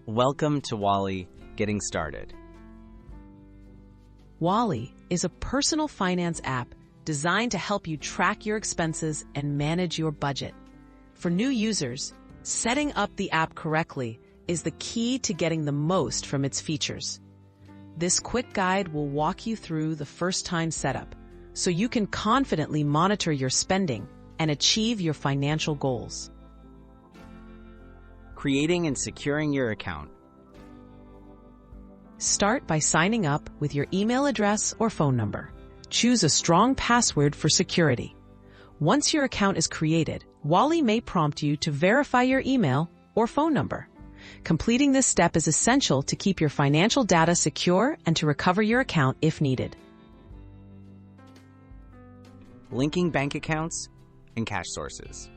Welcome to Wally Getting Started. Wally is a personal finance app designed to help you track your expenses and manage your budget. For new users, setting up the app correctly is the key to getting the most from its features. This quick guide will walk you through the first-time setup so you can confidently monitor your spending and achieve your financial goals. Creating and securing your account. Start by signing up with your email address or phone number. Choose a strong password for security. Once your account is created, Wally may prompt you to verify your email or phone number. Completing this step is essential to keep your financial data secure and to recover your account if needed. Linking bank accounts and cash sources.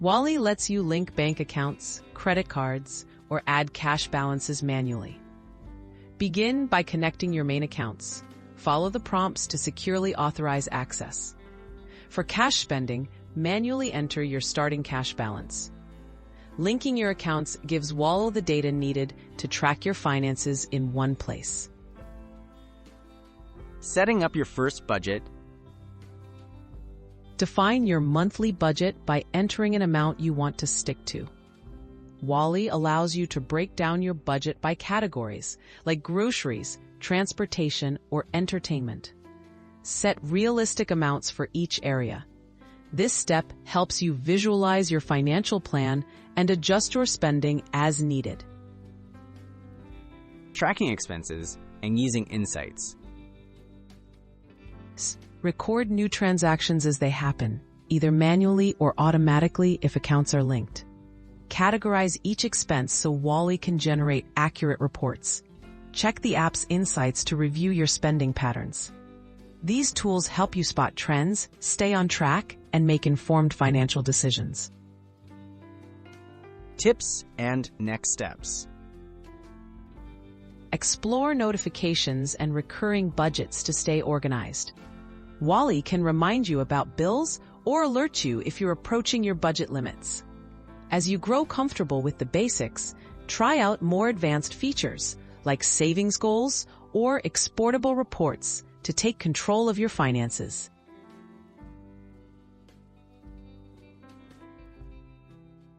Wally lets you link bank accounts, credit cards, or add cash balances manually. Begin by connecting your main accounts. Follow the prompts to securely authorize access. For cash spending, manually enter your starting cash balance. Linking your accounts gives Wally the data needed to track your finances in one place. Setting up your first budget. Define your monthly budget by entering an amount you want to stick to. Wally allows you to break down your budget by categories, like groceries, transportation, or entertainment. Set realistic amounts for each area. This step helps you visualize your financial plan and adjust your spending as needed. Tracking expenses and using insights. Record new transactions as they happen, either manually or automatically if accounts are linked. Categorize each expense so Wally can generate accurate reports. Check the app's insights to review your spending patterns. These tools help you spot trends, stay on track, and make informed financial decisions. Tips and next steps. Explore notifications and recurring budgets to stay organized. Wally can remind you about bills or alert you if you're approaching your budget limits. As you grow comfortable with the basics, try out more advanced features like savings goals or exportable reports to take control of your finances.